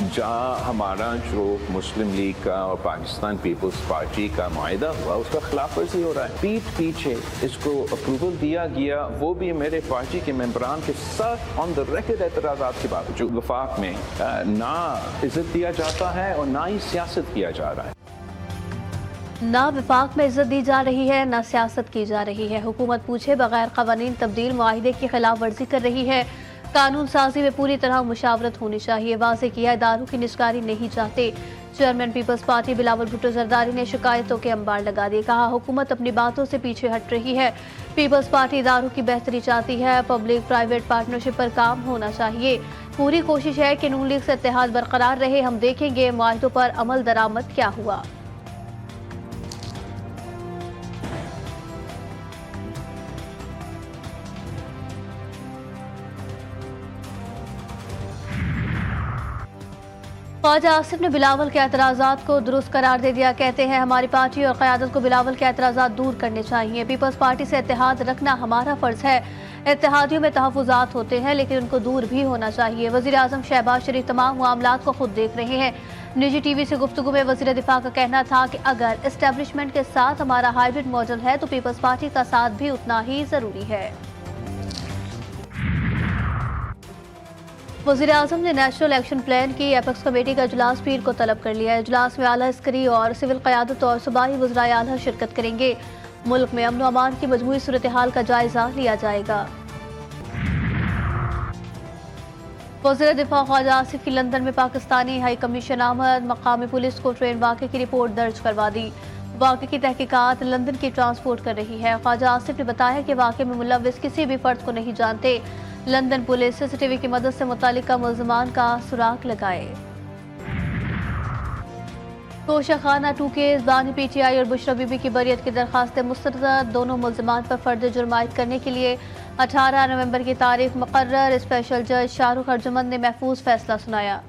जहाँ हमारा जो मुस्लिम लीग का और पाकिस्तान पीपल्स पार्टी का मुआहिदा हुआ उसका खिलाफ वर्जी हो रहा है। पीठ पीछे इसको अप्रूवल दिया गया, वो भी मेरे पार्टी के मेंबरान के साथ ऑन द रिकॉर्ड एतराज़ात के बावजूद। वफाक में ना इज्जत दिया जाता है और ना ही सियासत किया जा रहा है। ना विफाक में इज्जत दी जा रही है, ना सियासत की जा रही है। हुकूमत पूछे बगैर कवानीन तब्दील मुआहिदे की खिलाफ वर्जी कर रही है। कानून साजी में पूरी तरह मुशावरत होनी चाहिए। वाज़ेह किया इदारों की निजकारी नहीं चाहते। चेयरमैन पीपल्स पार्टी बिलावल भुट्टो जरदारी ने शिकायतों के अंबार लगा दिए। कहा हुकूमत अपनी बातों से पीछे हट रही है। पीपल्स पार्टी इदारों की बेहतरी चाहती है। पब्लिक प्राइवेट पार्टनरशिप पर काम होना चाहिए। पूरी कोशिश है कि नून लीग से इत्तेहाद बरकरार रहे। हम देखेंगे मुआहिदों पर अमल दरामद क्या हुआ। ख्वाजा आसिफ ने बिलावल के एतराज़ात को दुरुस्त करार दे दिया। कहते हैं हमारी पार्टी और क़यादत को बिलावल के एतराज़ात दूर करने चाहिए। पीपल्स पार्टी से इत्तेहाद रखना हमारा फ़र्ज है। इत्तेहादियों में तहफ़्फ़ुज़ात होते हैं लेकिन उनको दूर भी होना चाहिए। वज़ीर आज़म शहबाज शरीफ तमाम मामलात को खुद देख रहे हैं। निजी टीवी से गुफ्तगू में वज़ीर दिफा का कहना था कि अगर इस्टेब्लिशमेंट के साथ हमारा हाइब्रिड मॉडल है तो पीपल्स पार्टी का साथ भी उतना ही ज़रूरी है। वज़ीर आज़म ने नेशनल एक्शन प्लान की एपेक्स कमेटी का इजलास पीर को तलब कर लिया है। इजलास में आला अस्करी और सिविल क़यादत और सूबाई वज़राए आला शिरकत करेंगे। मुल्क में अमन व अमान की मजमूई सूरत हाल का जायजा लिया जाएगा। वज़ीर दिफा ख्वाजा आसिफ की लंदन में पाकिस्तानी हाई कमीशन आमद। मकामी पुलिस को ट्रेन वाक़े की रिपोर्ट दर्ज करवा दी। वाक़े की तहकीकात लंदन की ट्रांसपोर्ट कर रही है। ख्वाजा आसिफ ने बताया कि वाक़े में मुलव्विस किसी भी फर्द को नहीं जानते। लंदन पुलिस सीसीटीवी की मदद से मुतालिका मुल्ज़िमान का सुराग लगाए। तोशा खाना 2 केस बानी PTI और बुशरा बीबी की बरियत की दरखास्तें मुस्तरद। दोनों मुल्ज़िमान पर फर्द जुर्म आयद करने के लिए 18 नवंबर की तारीख मुकर्रर। स्पेशल जज शाहरुख अर्जुमंद ने महफूज फैसला सुनाया।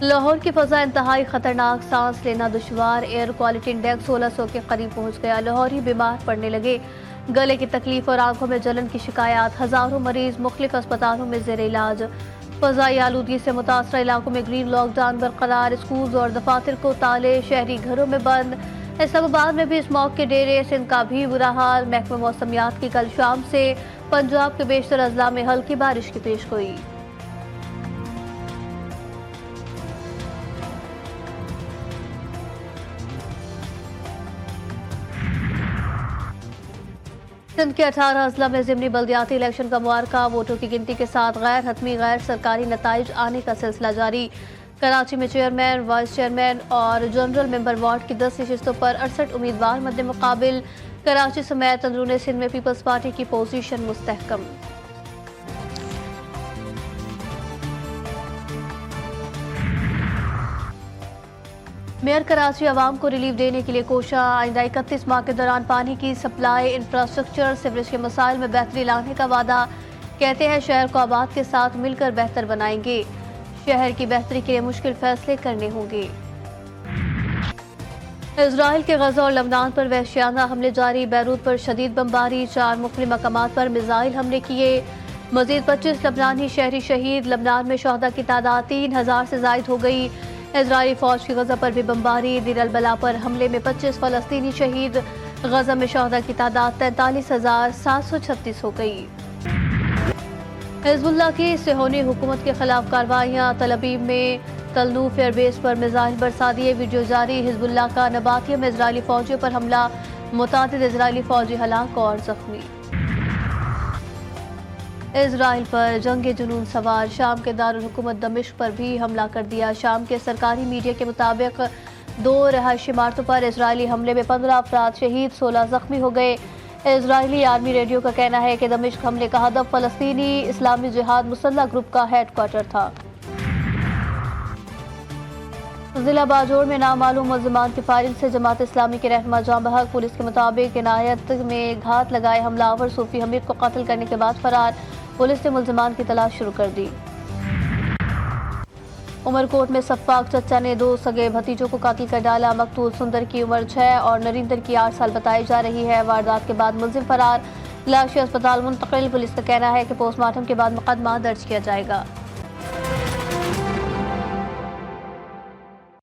लाहौर की फ़ज़ा इंतहाई खतरनाक, सांस लेना दुश्वार। एयर क्वालिटी इंडेक्स 1600 के करीब पहुँच गया। लाहौरी बीमार पड़ने लगे। गले की तकलीफ और आंखों में जलन की शिकायत। हजारों मरीज मुख्तलिफ अस्पतालों में जेर इलाज। फ़ज़ाई आलूदगी से मुतासर इलाकों में ग्रीन लॉकडाउन बरकरार। स्कूल और दफातर को ताले, शहरी घरों में बंद। इस्लामाबाद में भी स्मॉग के डेरे। सिंध का भी बुरा हाल। महकमा मौसमियात की कल शाम से पंजाब के बेशतर अजला में हल्की बारिश की पेशगोई। सिंध के 18 अजला में ज़िमनी बल्दियाती इलेक्शन का मुबारका। वोटों की गिनती के साथ गैर हतमी गैर सरकारी नताइज आने का सिलसिला जारी। कराची में चेयरमैन, वाइस चेयरमैन और जनरल मेंबर वार्ड की 10 नशिस्तों पर 68 उम्मीदवार मद्दे मुकाबिल। कराची समेत अंदरूनी सिंध में पीपल्स पार्टी की पोजीशन मुस्तहकम। मेयर कराची आवाम को रिलीफ देने के लिए कोशा। आइंदा 31 माह के दौरान पानी की सप्लाई, इंफ्रास्ट्रक्चर, सीवरेज के मसाइल में बेहतरी लाने का वादा। कहते हैं शहर को आबाद के साथ मिलकर बेहतर बनाएंगे। शहर की बेहतरी के लिए मुश्किल फैसले करने होंगे। इजराइल के गजा और लबनान पर वहशियाना हमले जारी। बैरूत पर शदीद बमबारी। 4 मुख्तलिफ मकामात पर मिसाइल हमले किए। मजीद 25 लबनानी शहरी शहीद। लबनान में शहदा की तादाद 3000 से जायद हो गई। इजरायली फौज की गजा पर भी बमबारी। दीर अल बला पर हमले में 25 फलस्तीनी शहीद। गजा में शहदा की तादाद 43,736 हो गई। हिजबुल्लाह की सिहोनी हुकूमत के खिलाफ कार्रवाइयाँ। तल अबीब में तलनूफ एयरबेस पर मिसाइल बरसा दिए। वीडियो जारी। हिजबुल्लाह का नबातिया में इजरायली फौजियों पर हमला। मुतादिद इजरायली फौजी हलाक और जख्मी। इजराइल पर जंग जुनून सवार। शाम के दारुल हुकूमत दमिश्क पर भी हमला कर दिया। शाम के सरकारी मीडिया के मुताबिक 2 रहायशी इमारतों पर इजरायली हमले में 15 अफराद शहीद, 16 जख्मी हो गए। इजरायली आर्मी रेडियो का कहना है कि दमिश्क हमले का हदफ फलस्तीनी इस्लामी जिहाद मुसल्लह ग्रुप का हेडक्वार्टर था। जिला बाजोड़ में नामालूम मुल्ज़िमान की फायरिंग से जमात इस्लामी के रहनुमा जां बहक। पुलिस के मुताबिक इनायत में घात लगाए हमलावर सूफी हमीद को कत्ल करने के बाद फरार। पुलिस ने मुल्ज़िमान की तलाश शुरू कर दी। उमरकोट में सफ़ाक चचा ने 2 सगे भतीजों को कत्ल कर डाला। मकतूल सुंदर की उम्र 6 और नरिंदर की 8 साल बताई जा रही है। वारदात के बाद मुल्ज़िम फरार। लाशें अस्पताल मुंतकिल। पुलिस का कहना है कि पोस्टमार्टम के बाद मुकदमा दर्ज किया जाएगा।